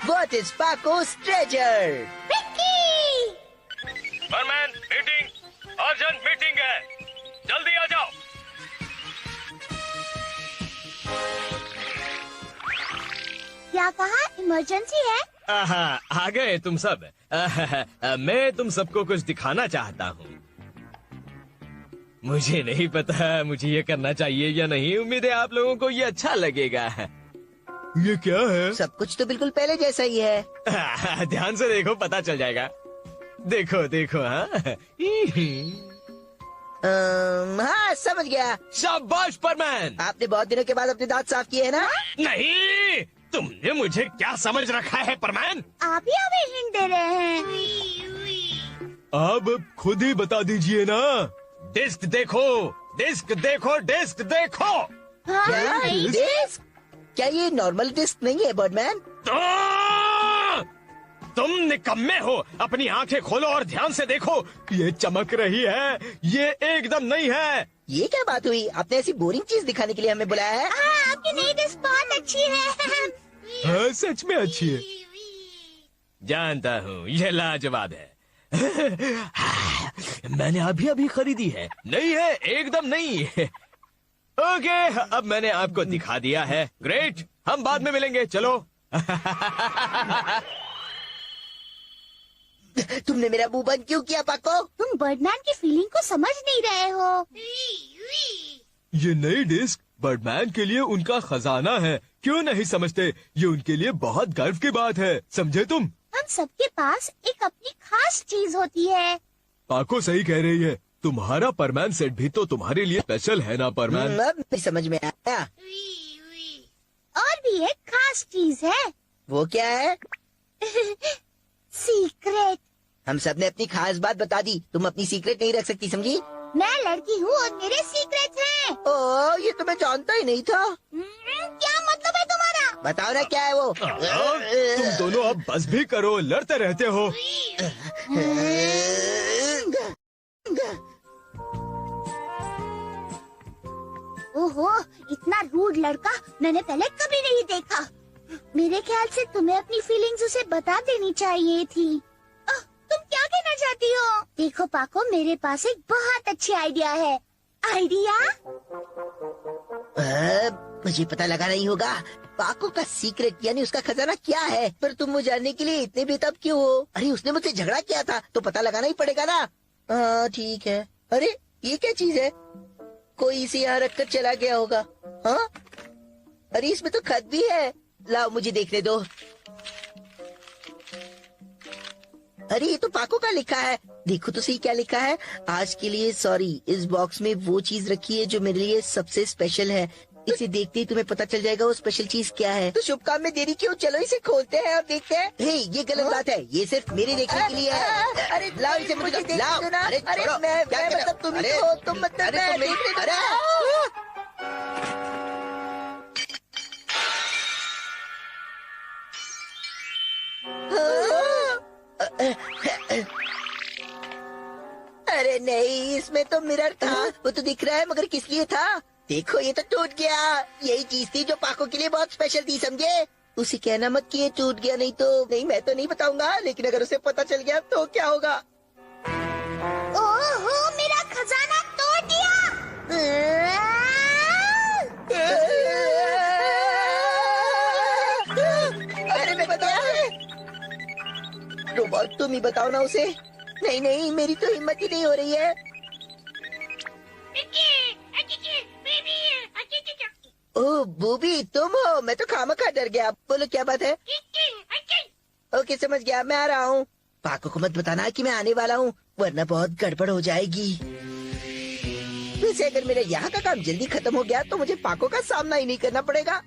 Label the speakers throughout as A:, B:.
A: What is Paco's treasure?
B: बर्मैन, meeting, urgent meeting है, जल्दी आ जाओ।
C: क्या कहा? इमरजेंसी है?
B: आ गए तुम सब। मैं तुम सबको कुछ दिखाना चाहता हूँ। मुझे नहीं पता मुझे ये करना चाहिए या नहीं। उम्मीद है आप लोगों को ये अच्छा लगेगा। ये क्या है?
A: सब कुछ तो बिल्कुल पहले जैसा ही है।
B: ध्यान से देखो, पता चल जाएगा। देखो देखो। हाँ
A: हाँ, समझ गया।
B: शाबाश परमैन।
A: आपने बहुत दिनों के बाद अपने दांत साफ किए हैं ना?
B: नहीं, तुमने मुझे क्या समझ रखा है परमैन?
C: आप ही हमें हिंट दे रहे हैं।
B: अब खुद ही बता दीजिए ना। डिस्क देखो, डिस्क देखो, डिस्क देखो।
A: क्या डिस्क? क्या ये नॉर्मल डिस्क नहीं है बर्डमैन?
B: तुम निकम्मे हो। अपनी आंखें खोलो और ध्यान से देखो। ये चमक रही है, ये एकदम नहीं है।
A: ये क्या बात हुई? आपने ऐसी बोरिंग चीज दिखाने के लिए हमें बुलाया है?
C: हाँ, आपकी नई डिस्क बहुत अच्छी है।
B: हाँ, सच में अच्छी है। जानता हूँ, ये लाजवाब है। मैंने अभी अभी खरीदी है। नहीं है, एकदम नहीं है। ओके, अब मैंने आपको दिखा दिया है। ग्रेट, हम बाद में मिलेंगे, चलो।
A: तुमने मेरा मुंह बंद क्यों किया पाको?
C: तुम बर्डमैन की फीलिंग को समझ नहीं रहे हो।
B: ये नई डिस्क बर्डमैन के लिए उनका खजाना है। क्यों नहीं समझते? ये उनके लिए बहुत गर्व की बात है, समझे तुम?
C: हम सबके पास एक अपनी खास चीज होती है।
B: पाको सही कह रही है। तुम्हारा परमैन सेट भी तो तुम्हारे लिए स्पेशल है ना परमैन?
A: अब नहीं समझ में आया।
C: और भी एक खास चीज है।
A: वो क्या है?
C: सीक्रेट।
A: हम सब ने अपनी खास बात बता दी। तुम अपनी सीक्रेट नहीं रख सकती, समझी?
C: मैं लड़की हूँ और मेरे सीक्रेट हैं।
A: ओह, ये तो मैं जानता ही नहीं था।
C: क्या मतलब है तुम्हारा?
A: बताओ ना क्या है वो?
B: तुम दोनों अब बस भी करो, लड़ते रहते हो।
C: ओहो, इतना रूड लड़का मैंने पहले कभी नहीं देखा। मेरे ख्याल से तुम्हें अपनी फीलिंग्स उसे बता देनी चाहिए थी। तुम क्या कहना चाहती हो? देखो पाको, मेरे पास एक बहुत अच्छी आइडिया है। आइडिया?
A: मुझे पता लगा नहीं होगा। पाको का सीक्रेट यानी उसका खजाना क्या है? पर तुम वो जानने के लिए इतने बेताब क्यों हो? अरे उसने मुझसे झगड़ा किया था तो पता लगाना ही पड़ेगा ना। हाँ ठीक है। अरे ये क्या चीज है? कोई इसे यहाँ रखकर चला गया होगा। हाँ, अरे इसमें तो खत भी है। लाओ मुझे देखने दो। अरे ये तो पाको का लिखा है। देखो तो सही क्या लिखा है। आज के लिए सॉरी, इस बॉक्स में वो चीज रखी है जो मेरे लिए सबसे स्पेशल है। इसे देखते ही तुम्हें पता चल जाएगा वो स्पेशल चीज क्या है। तो शुभ काम में देरी क्यों? चलो इसे खोलते हैं और देखते हैं। हे, ये गलत बात है। ये सिर्फ मेरे देखने के लिए है। अरे लाओ इसे मुझे देखने दो ना। अरे मैं मतलब तुम ही हो, तुम मतलब मैं देखने दो ना। अरे नहीं, इसमें तो मिरर था। वो तो दिख रहा है मगर किस लिए था? देखो ये तो टूट गया। यही चीज थी जो पाको के लिए बहुत स्पेशल थी, समझे? उसे कहना मत कि ये टूट गया। नहीं तो नहीं, मैं तो नहीं बताऊंगा, लेकिन अगर उसे पता चल गया तो क्या होगा?
C: ओहो, मेरा खजाना तोड़ दिया।
A: अरे मैं बताया। रोबोट तुम ही बताओ ना उसे। नहीं नहीं, मेरी तो हिम्मत ही नहीं हो रही है। ओह बूबी, तुम हो? मैं तो खामखा डर गया। बोलो क्या बात है? ओके समझ गया, मैं आ रहा हूँ। पाको को मत बताना कि मैं आने वाला हूँ, वरना बहुत गड़बड़ हो जाएगी। वैसे अगर मेरा यहाँ का काम जल्दी खत्म हो गया तो मुझे पाको का सामना ही नहीं करना पड़ेगा।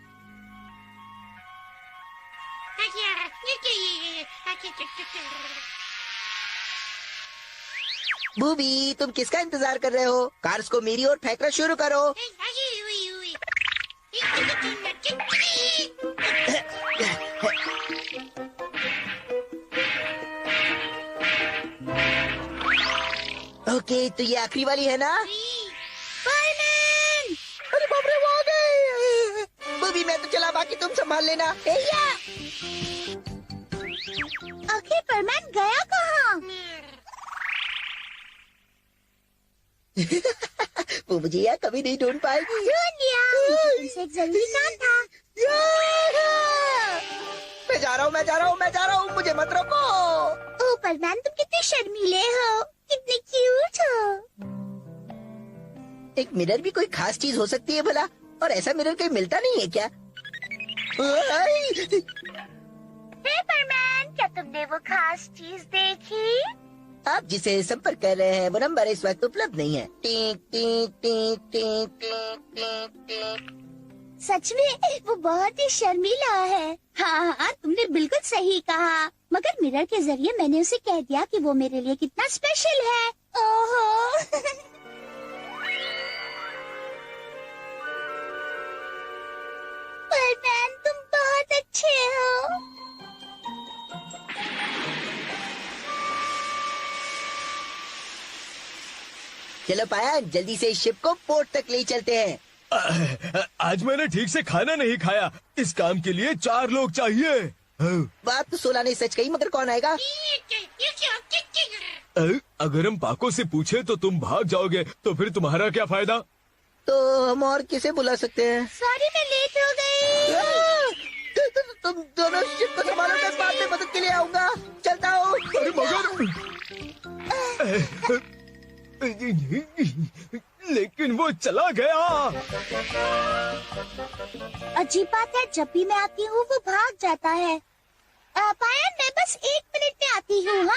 A: बूबी, तुम किसका इंतजार कर रहे हो? कार्स को मेरी ओर फेंकना शुरू करो। ओके, तो ये आखिरी वाली है ना? अरे बाप रे, वो आ गए। बूबी मैं तो चला, बाकी तुम संभाल लेना।
C: आखिर परमैन गया कहाँ?
A: वो मुझे यहाँ कभी नहीं ढूंढ पाएगी।
C: ढूंढ लिया। मुझे तुमसे एक जरूरी काम था।
A: मैं जा रहा हूँ, मुझे मत रोको।
C: ओह परमैन, तुम कितने शर्मीले हो, कितने क्यूट हो।
A: एक मिरर भी कोई खास चीज हो सकती है भला? और ऐसा मिरर कहीं मिलता नहीं है क्या?
C: हे परमैन, क्या तुमने वो खास चीज देखी?
A: आप जिसे संपर्क कर रहे हैं वो नंबर इस वक्त उपलब्ध नहीं है। टीक टीक टीक टीक टीक टीक टीक।
C: सच में वो बहुत ही शर्मीला है। हाँ हाँ, तुमने बिल्कुल सही कहा। मगर मिरर के जरिए मैंने उसे कह दिया कि वो मेरे लिए कितना स्पेशल है। ओहो। परमैन, तुम बहुत अच्छे हो।
A: चलो पाया, जल्दी से इस शिप को पोर्ट तक ले चलते हैं।
B: आज मैंने ठीक से खाना नहीं खाया। इस काम के लिए 4 लोग चाहिए।
A: बात तो 16 ने सच कही, मगर कौन आएगा?
B: अगर हम पाको से पूछे तो तुम भाग जाओगे, तो फिर तुम्हारा क्या फायदा?
A: तो हम और किसे बुला सकते हैं?
C: सॉरी, मैं लेट हो गई।
A: तुम दोनों शिप को संभालो, मैं बाद में मदद के लिए आऊंगा। चलता हूँ।
B: अरे मगर लेकिन वो चला गया।
C: अजीब बात है, जब भी मैं आती हूँ वो भाग जाता है। पायन, मैं बस 1 मिनट में आती हूँ।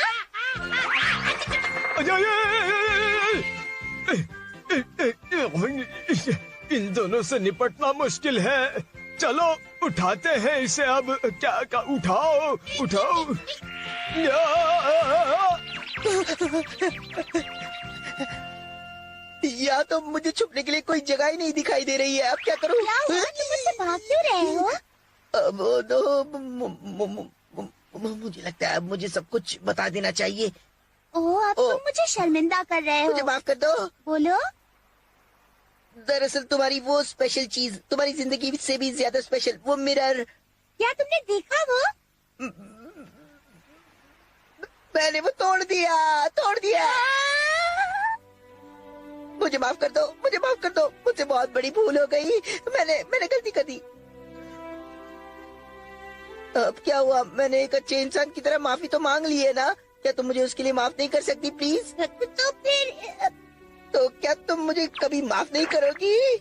B: इन दोनों से निपटना मुश्किल है। चलो उठाते हैं इसे अब। क्या उठाओ उठाओ।
A: या तो मुझे छुपने के लिए कोई जगह ही नहीं दिखाई दे रही है। अब क्या करूँ?
C: क्या हुआ, तुम मुझसे भाग क्यों रहे हो?
A: अब तो मुझे लगता है अब मुझे सब कुछ बता देना चाहिए।
C: ओह, अब तुम मुझे शर्मिंदा कर रहे
A: मुझे
C: हो।
A: माफ कर दो।
C: बोलो।
A: दरअसल तुम्हारी वो स्पेशल चीज, तुम्हारी जिंदगी से भी ज्यादा स्पेशल, वो मिरर।
C: क्या तुमने देखा वो?
A: मैंने वो तोड़ दिया। मुझे माफ कर दो, मुझसे बहुत बड़ी भूल हो गई। मैंने गलती कर दी। अब क्या हुआ? मैंने एक अच्छे इंसान की तरह माफी तो मांग ली है ना? क्या तुम मुझे उसके लिए माफ नहीं कर सकती प्लीज?
C: तो फिर
A: तो क्या तुम मुझे कभी माफ नहीं करोगी?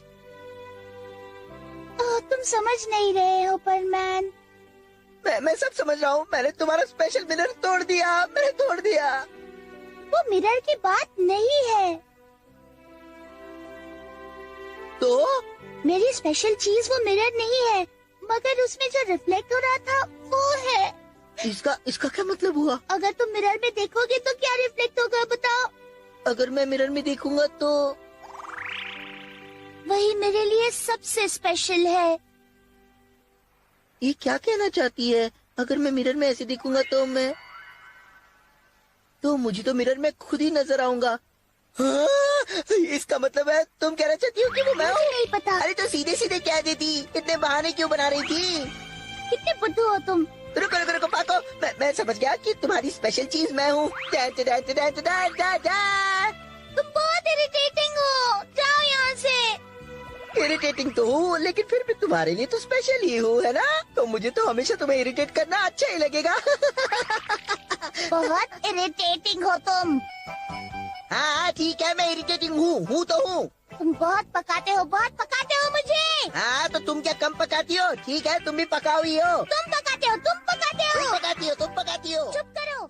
C: तुम समझ नहीं रहे हो परमैन।
A: मैं सब समझ रहा हूँ। मैंने तुम्हारा स्पेशल मिरर तोड़ दिया।
C: वो मिरर की बात नहीं है।
A: तो
C: मेरी स्पेशल चीज वो मिरर नहीं है, मगर उसमें जो रिफ्लेक्ट हो रहा था वो है।
A: इसका क्या मतलब हुआ?
C: अगर तुम मिरर में देखोगे तो क्या रिफ्लेक्ट होगा, बताओ?
A: अगर मैं मिरर में देखूंगा तो
C: वही मेरे लिए सबसे स्पेशल है।
A: ये क्या कहना चाहती है? अगर मैं मिरर में ऐसे देखूंगा तो मुझे तो मिरर में खुद ही नजर आऊंगा। हाँ? इसका मतलब है तुम कहना चाहती हो कि वो मैं हूँ?
C: नहीं पता।
A: अरे तो सीधे सीधे कह देती, इतने बहाने क्यों बना रही थी?
C: कितने बुद्धू हो तुम।
A: रुको पाको, मैं समझ गया कि तुम्हारी स्पेशल चीज मैं हूँ।
C: तुम बहुत इरिटेटिंग हो, जाओ यहाँ से।
A: इरिटेटिंग तो हूँ, लेकिन फिर भी तुम्हारे लिए तो स्पेशल ही हूँ, है ना? तो मुझे तो हमेशा तुम्हें इरिटेट करना अच्छा ही लगेगा।
C: बहुत इरिटेटिंग हो तुम।
A: हाँ ठीक है, मैं इरिटेटिंग हूँ तो हूँ।
C: तुम बहुत पकाते हो मुझे।
A: हाँ तो तुम क्या कम पकाती हो? ठीक है, तुम भी पकाओ ही हो।
C: तुम पकाते हो।
A: तुम पकाती हो।
C: चुप करो।